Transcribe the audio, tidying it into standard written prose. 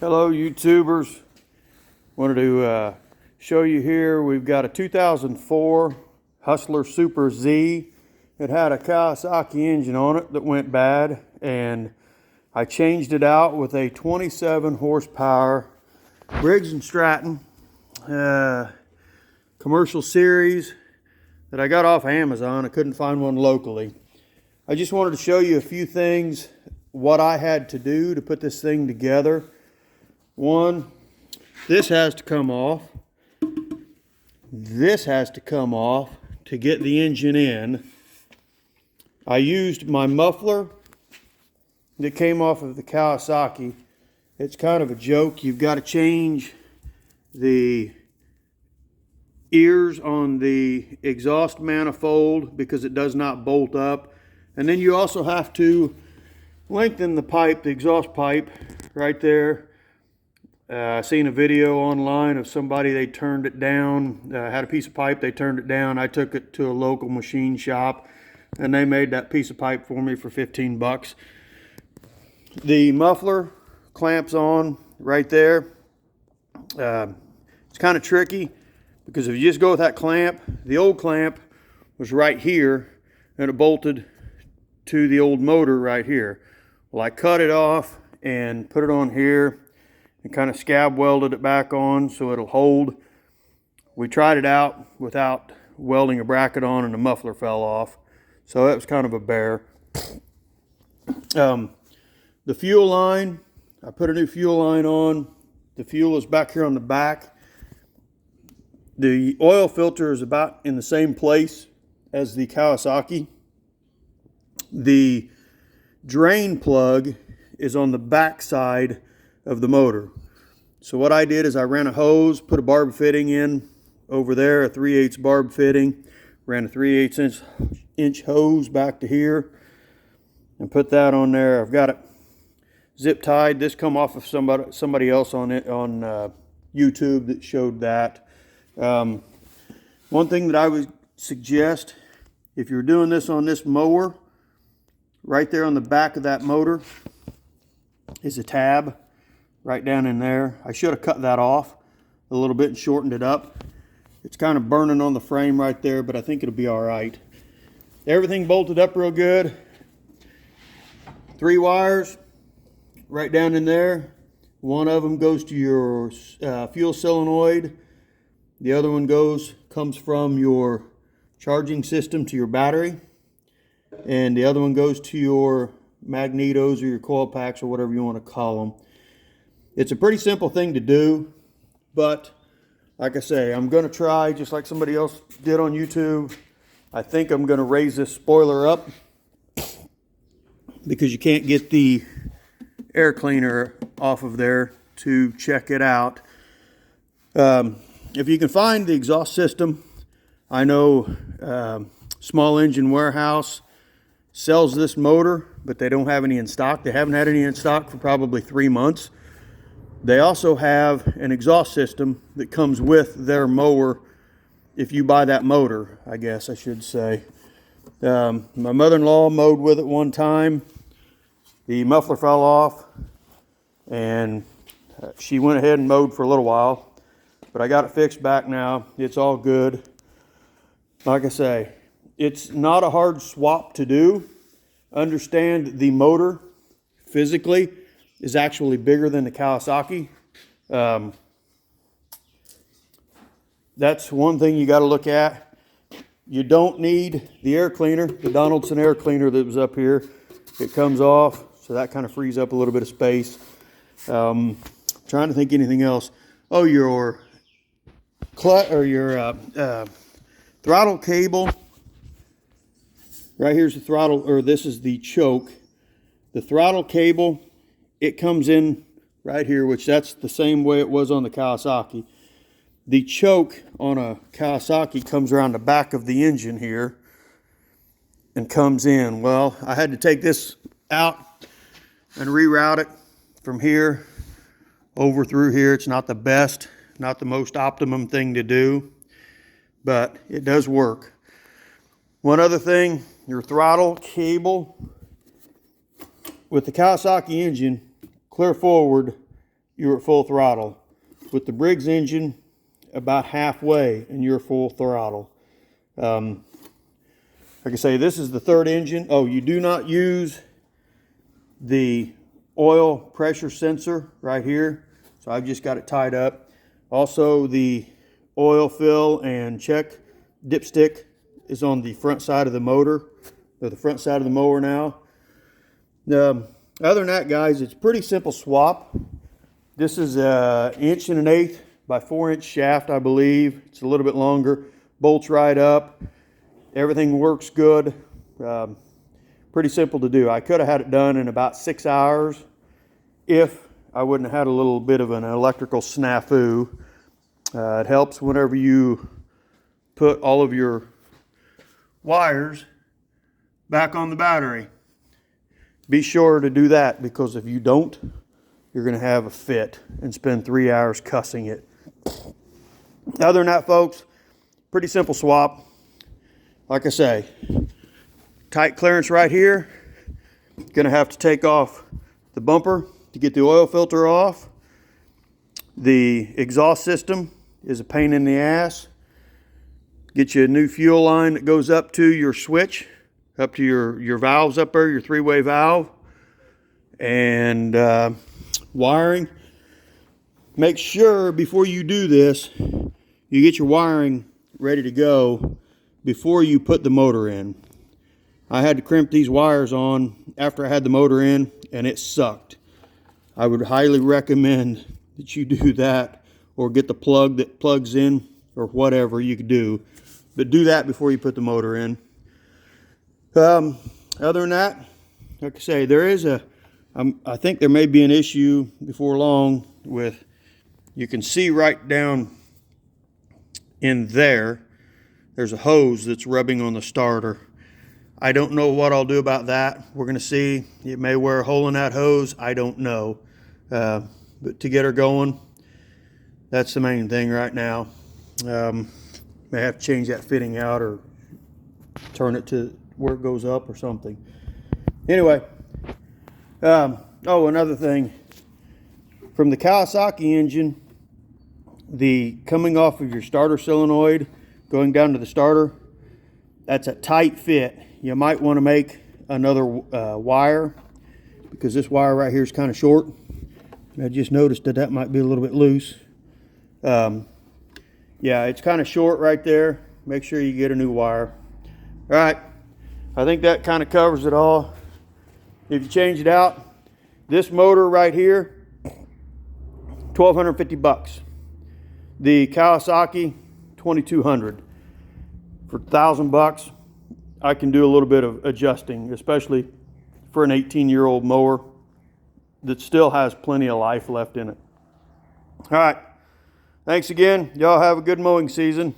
Hello YouTubers, wanted to show you here we've got a 2004 Hustler Super Z. It had a Kawasaki engine on it that went bad, and I changed it out with a 27 horsepower Briggs & Stratton commercial series that I got off of Amazon. I couldn't find one locally. I just wanted to show you a few things, what I had to do to put this thing together. One, this has to come off. This has to come off to get the engine in. I used my muffler that came off of the Kawasaki. It's kind of a joke. You've got to change the ears on the exhaust manifold because it does not bolt up. And then you also have to lengthen the pipe, the exhaust pipe right there. I seen a video online of somebody, they turned it down, had a piece of pipe, they turned it down. I took it to a local machine shop and they made that piece of pipe for me for 15 bucks. The muffler clamps on right there. It's kind of tricky because if you just go with that clamp, the old clamp was right here and it bolted to the old motor right here. Well, I cut it off and put it on here and kind of scab welded it back on so it'll hold. We tried it out without welding a bracket on and the muffler fell off. So that was kind of a bear. The fuel line, I put a new fuel line on. The fuel is back here on the back. The oil filter is about in the same place as the Kawasaki. The drain plug is on the back side of the motor. So what I did is I ran a hose, put a barb fitting in over there, a 3/8 barb fitting, ran a 3/8 inch hose back to here and put that on there. I've got it zip tied. This come off of somebody else on YouTube that showed that. One thing that I would suggest, if you're doing this on this mower, right there on the back of that motor is a tab right down in there. I should have cut that off a little bit and shortened it up. It's kind of burning on the frame right there, but I think it'll be all right. Everything bolted up real good. 3 wires right down in there. One of them goes to your fuel solenoid. The other one comes from your charging system to your battery. And the other one goes to your magnetos or your coil packs or whatever you want to call them. It's a pretty simple thing to do, but like I say, I'm going to try just like somebody else did on YouTube. I think I'm going to raise this spoiler up because you can't get the air cleaner off of there to check it out. If you can find the exhaust system, I know Small Engine Warehouse sells this motor, but they don't have any in stock. They haven't had any in stock for probably 3 months. They also have an exhaust system that comes with their mower if you buy that motor, I guess I should say. My mother-in-law mowed with it one time. The muffler fell off and she went ahead and mowed for a little while, but I got it fixed back now. It's all good. Like I say, it's not a hard swap to do. Understand the motor physically is actually bigger than the Kawasaki. That's one thing you got to look at. You don't need the air cleaner, the Donaldson air cleaner that was up here. It comes off, so that kind of frees up a little bit of space. Trying to think anything else. Oh, your throttle cable. Right here's the throttle, or this is the choke. The throttle cable, it comes in right here, which that's the same way it was on the Kawasaki. The choke on a Kawasaki comes around the back of the engine here and comes in. Well, I had to take this out and reroute it from here over through here. It's not the best, not the most optimum thing to do, but it does work. One other thing, your throttle cable with the Kawasaki engine, clear forward, you're at full throttle. With the Briggs engine, about halfway and you're full throttle. Like I say, this is the third engine. Oh, you do not use the oil pressure sensor right here. So I've just got it tied up. Also, the oil fill and check dipstick is on the front side of the motor, or the front side of the mower now. Other than that, guys, it's a pretty simple swap. This is an 1 1/8 by 4 shaft, I believe. It's a little bit longer. Bolts right up. Everything works good. Pretty simple to do. I could have had it done in about 6 hours if I wouldn't have had a little bit of an electrical snafu. It helps whenever you put all of your wires back on the battery. Be sure to do that, because if you don't, you're going to have a fit and spend 3 hours cussing it. Other than that, folks, pretty simple swap. Like I say, tight clearance right here. Going to have to take off the bumper to get the oil filter off. The exhaust system is a pain in the ass. Get you a new fuel line that goes up to your switch, up to your valves up there, your 3-way valve. And wiring. Make sure before you do this, you get your wiring ready to go before you put the motor in. I had to crimp these wires on after I had the motor in, and it sucked. I would highly recommend that you do that, or get the plug that plugs in, or whatever you could do. But do that before you put the motor in. Other than that, like I say, there is I think there may be an issue before long with, you can see right down in there, there's a hose that's rubbing on the starter. I don't know what I'll do about that. We're going to see. It may wear a hole in that hose. I don't know. But to get her going, that's the main thing right now. May have to change that fitting out, or turn it to where it goes up or something. Anyway, oh, another thing. From the Kawasaki engine, the coming off of your starter solenoid, going down to the starter, that's a tight fit. You might want to make another wire, because this wire right here is kind of short. I just noticed that that might be a little bit loose. Yeah, it's kind of short right there. Make sure you get a new wire. All right, I think that kind of covers it all. If you change it out, this motor right here, $1,250. The Kawasaki, $2,200. For $1,000, I can do a little bit of adjusting, especially for an 18-year-old mower that still has plenty of life left in it. All right, thanks again. Y'all have a good mowing season.